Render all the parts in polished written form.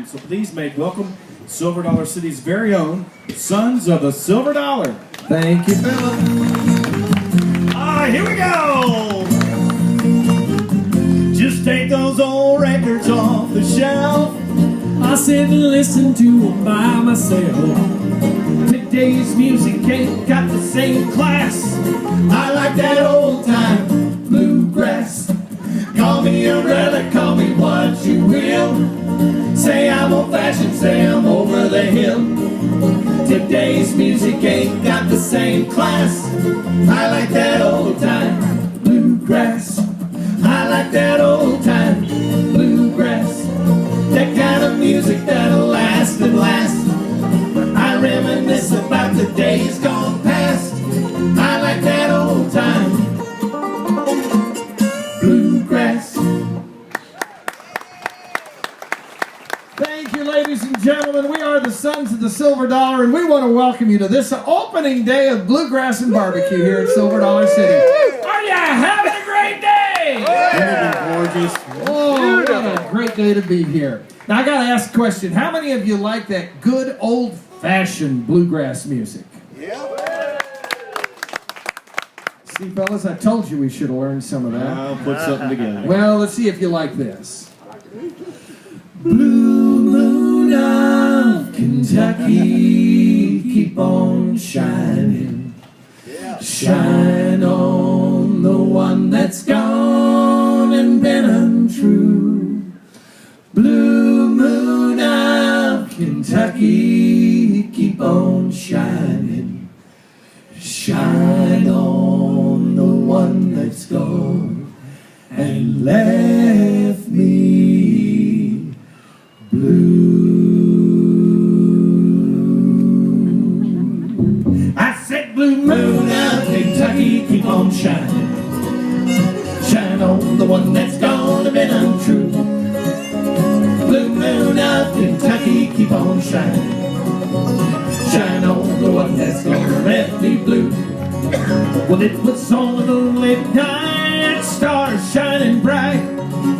So please make welcome Silver Dollar City's very own Sons of the Silver Dollar. Thank you, Philip. Here we go. Just take those old records off the shelf. I sit and listen to them by myself. Today's music ain't got the same class. I like that old time bluegrass. Call me a relic, call me what you will. Say I'm old fashioned, say I'm over the hill. Today's music ain't got the same class. I like that old time bluegrass. I like that old time bluegrass. That kind of music that'll last and last. I reminisce about the days gone past. I like that old time bluegrass. Thank you, ladies and gentlemen. We are the Sons of the Silver Dollar, and we want to welcome you to this opening day of Bluegrass and Barbecue here at Silver Dollar City. Are you having a great day? Yeah. Gorgeous. Oh, what a great day to be here. Now, I got to ask a question. How many of you like that good old-fashioned bluegrass music? Yeah. See, fellas, I told you we should have learned some of that. I'll put something together. Well, let's see if you like this. Blue moon of Kentucky, keep on shining. Shine on the one that's gone and been untrue. Blue moon of Kentucky, keep on shining. Shine on the one that's gone and left me blue. I said blue moon of Kentucky, keep on shining. Shine on the one that's gone and been untrue. Blue moon of Kentucky, keep on shining. Shine on the one that's gonna let me blue. Well, it was on the late night, stars shining bright,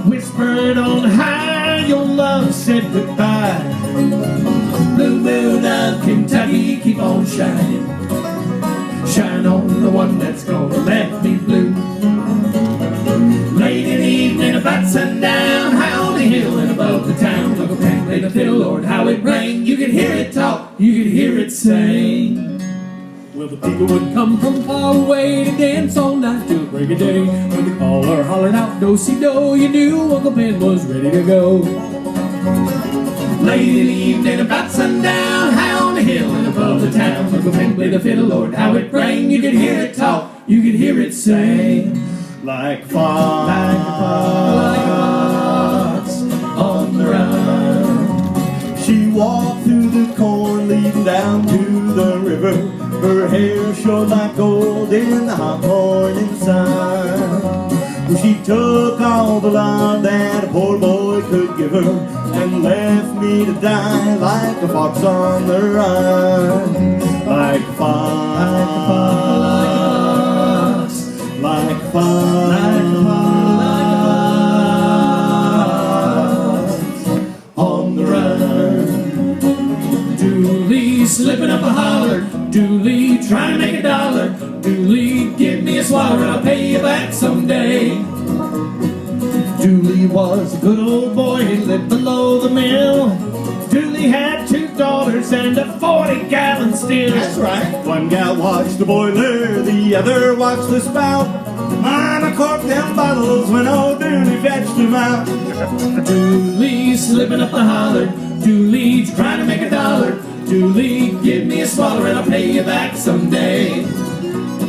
whispered on high, your love said goodbye. Blue moon of Kentucky, keep on shining. Shine on the one that's gonna let me blue. Late in the evening, about sundown, high on the hill and above the town, Uncle Pan played the fiddle, Lord, how it rang. You could hear it talk, you could hear it sing. Well, the people would come from far away to dance all night till break of day. When the caller hollered out, do-si-do, you knew Uncle Ben was ready to go. Late in the evening, about sundown, high on the hill and above the town, Uncle Ben played the fiddle, Lord, how it rang. You could hear it talk, you could hear it sing. Like fox On the run. she walked through the corn leading down to the river. Her hair shone like gold in the hot morning sun. Well, she took all the love that a poor boy could give her and left me to die like a fox on the run. Like a fox, like a fox, on the run. Dooley slipping up a holler, Dooley trying to make a dollar. Dooley, give me a swallow and I'll pay you back someday. Dooley was a good old boy, he lived below the mill. Dooley had 2 daughters and a 40-gallon still. That's right. One gal watched the boiler, the other watched the spout. Mama corked them bottles when old Dooley fetched them out. Dooley slipping up the holler, Dooley trying to make a dollar. Dooley, give me a swallow and I'll pay you back someday.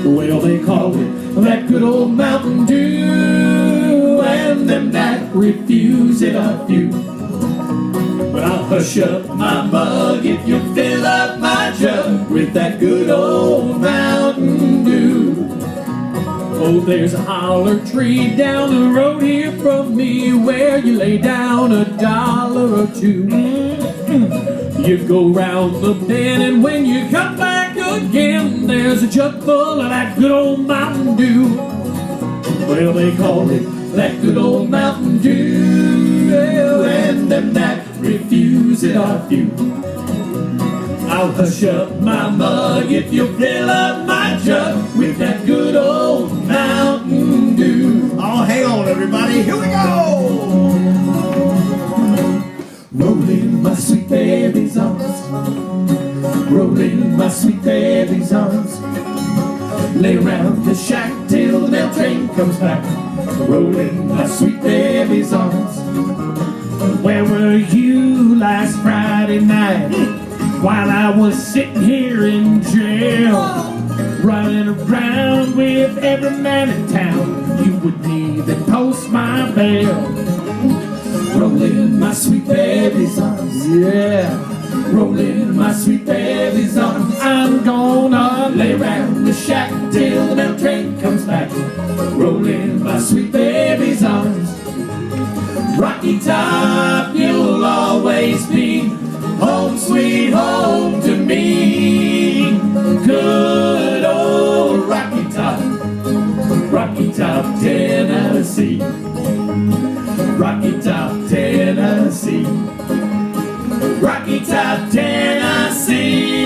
Well, they called it that good old Mountain Dew, and them that refuse it a few. But I'll hush up my mug if you fill up my jug with that good old Mountain Dew. Oh, there's a holler tree down the road here from me where you lay down $1 or 2. You go round the bend and when you come back again, there's a jug full of that good old Mountain Dew. Well, they call it that good old Mountain Dew, and them that refuse said a few. I'll hush up my mug if you fill up my jug with that good old Mountain Dew. Oh, hang on, everybody. Here we go. Roll in my sweet baby's arms. Roll in my sweet baby's arms. Lay around the shack till the mail train comes back. Roll in my sweet baby's arms. Where were you last Friday night? While I was sitting here in jail, running around with every man in town, you wouldn't even post my bail. Roll in my sweet baby's arms, yeah. Roll in my sweet baby's arms. I'm gonna lay around the shack till the mail train comes back. Roll in my sweet baby's arms. Rocky Top, you'll always be home sweet home to me. Good old Rocky Top, Tennessee. Rocky Top, Tennessee. Rocky Top, Tennessee.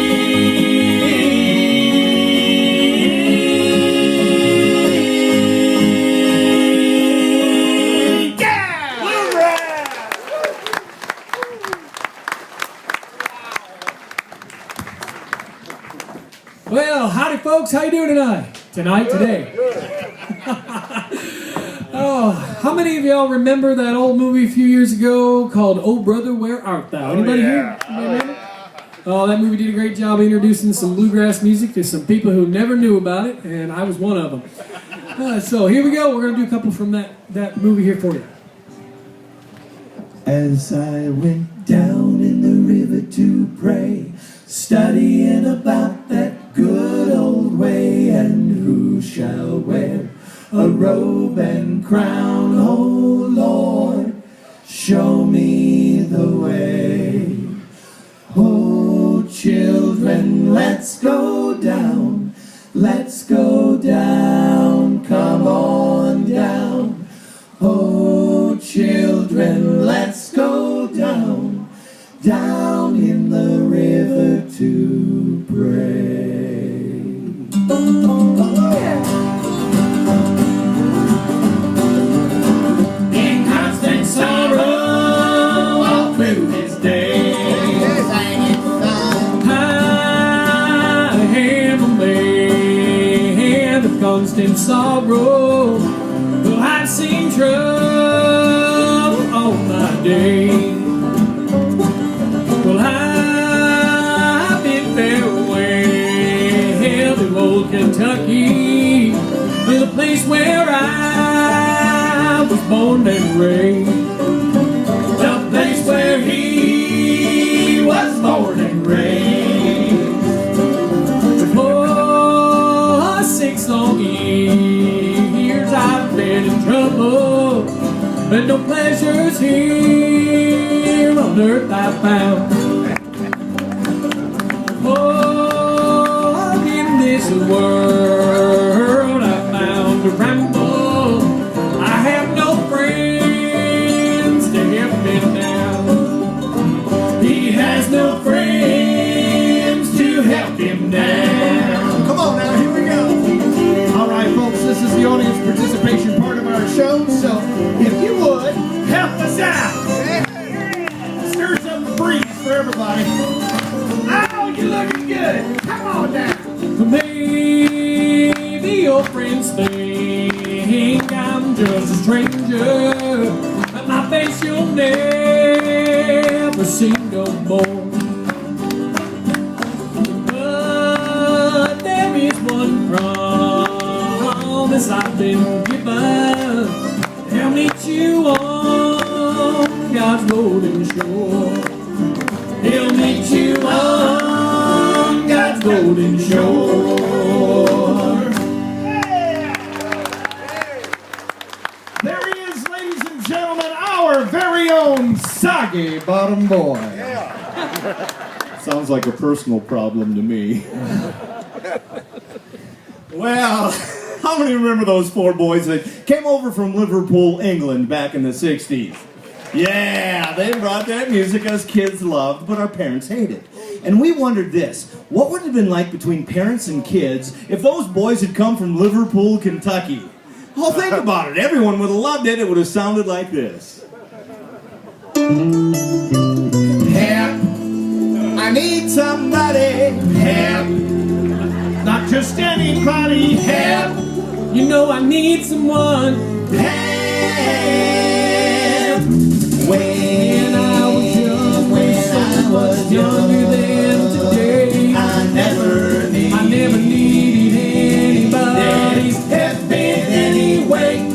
Yeah! Bluegrass! Well, howdy folks, how you doing tonight? Today. Oh, how many of y'all remember that old movie a few years ago called Oh Brother, Where Art Thou? Anybody here? Anybody remember? Oh, that movie did a great job introducing some bluegrass music to some people who never knew about it, and I was one of them. So here we go. We're going to do a couple from that movie here for you. As I went down in the river to pray, studying about that good old way, and who shall wear a robe and crown, oh Lord, show me the way. Oh children, let's go down, come on down. Oh children, let's go down in the river to pray. In constant sorrow all through his day, I am a man of constant sorrow, though I've seen trouble all my day. Well, I've been farewell to old Kentucky, the place where I was born and raised, the place where he was born and raised. For 6 long years I've been in trouble, and no pleasures here on earth I found. Oh, in this world I found a ramble. I have no friends to help me now. He has no friends to help him now. Come on now, here we go. All right, folks, this is the audience participation part of our show, so if you would, Help us out! stir some breeze for everybody. Oh, you're looking good! Come on now! Maybe your friends think I'm just a stranger, but my face you'll never see no more. But there is one promise I've been given. I'll meet you on God's golden shore. He'll meet you on God's golden shore. There he is, ladies and gentlemen, our very own Soggy Bottom Boy. Sounds like a personal problem to me. Well, how many remember those 4 boys that came over from Liverpool, England back in the 60s? Yeah, they brought that music us kids loved, but our parents hated. And we wondered this, what would it have been like between parents and kids if those boys had come from Liverpool, Kentucky? Well, think about it. Everyone would have loved it. It would have sounded like this. Help, I need somebody. Help, not just anybody. Help, You know I need someone. help. When I was younger than today, I never needed anybody's help in any way.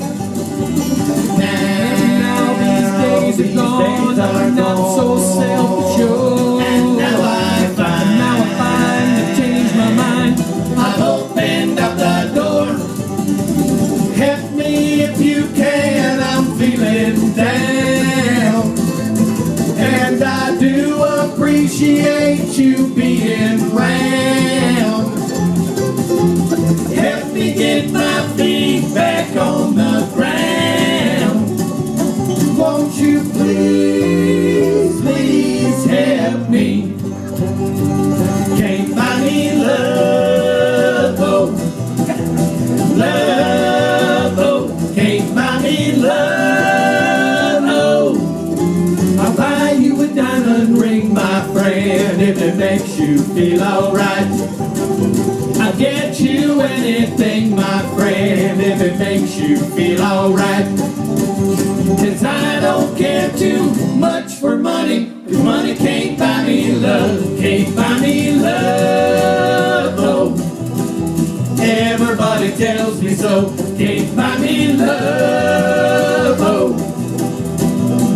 Now these days are gone, I'm not so self-assured. And now I find to change my mind. I've opened up the door. Help me if you can, I'm feeling down. And I do appreciate you being round. Help me get my feet back on the ground. Won't you please, please help me? Can't buy me love, oh, love, oh, can't buy me love, oh. I'll buy you a diamond ring, my friend, if it makes you feel alright. I'll get you anything, my friend, if it makes you feel alright. 'Cause I don't care too much for money, 'cause money can't buy me love, can't buy me love, oh. Everybody tells me so, can't buy me love, oh.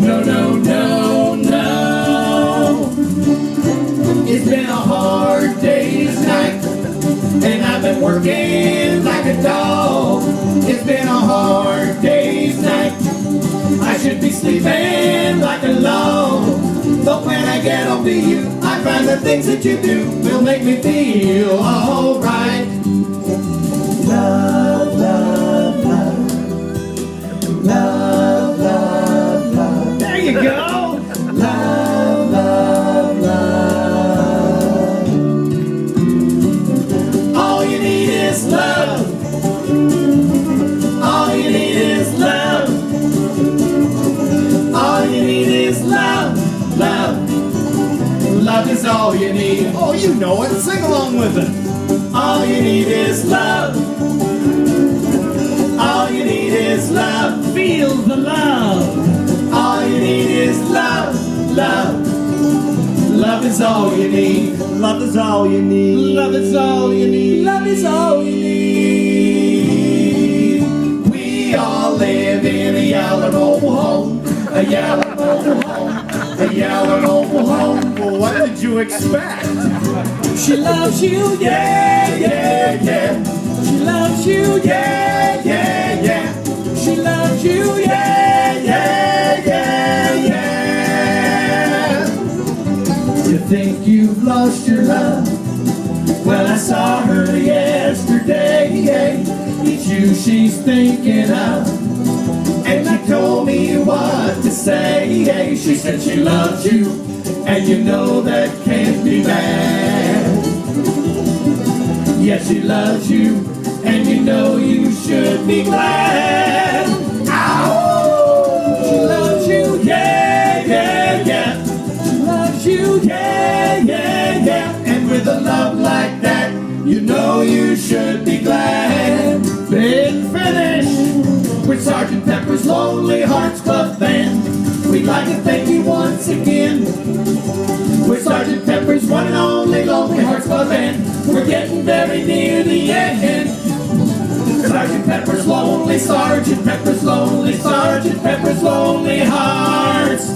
No, no, no, no. It's been a hard day's night, and I've been working like a dog. It's been a hard day's night, I should be sleeping like a log. But when I get home to you, I find the things that you do will make me feel alright. Love, love, love. Love, love, love. There you go. Love, love, love. All you need is love. All you need is love. All you need is love, love. Love is all you need. Oh, you know it. Sing along with it. All you need is love. All you need is love. Feel the love. All you need is love, love. Love is all you need. Love is all you need. Love is all you need. Love is all you need. We all live in a yellow mobile home. A yellow mobile home. A yellow mobile home. Well, what did you expect? She loves you, Yeah, yeah, yeah. she loves you, Yeah, yeah, yeah. she loves you, Yeah, yeah, yeah, yeah. You think you've lost your love? Well, I saw her yesterday. It's you she's thinking of. And she told me what to say. She said she loves you, and you know that can't be bad. Yes, she loves you, and you know you should be glad. Ow! She loves you, yeah, yeah, yeah. She loves you, yeah, yeah, yeah. And with a love like that, you know you should be glad. Been finished with Sergeant Pepper's Lonely Hearts Club Band. We'd like to thank you once again. With Sergeant Pepper's one and only Lonely Hearts Club Band. We're getting very near the end. Sergeant Pepper's Lonely, Sergeant Pepper's Lonely, Sergeant Pepper's Lonely Hearts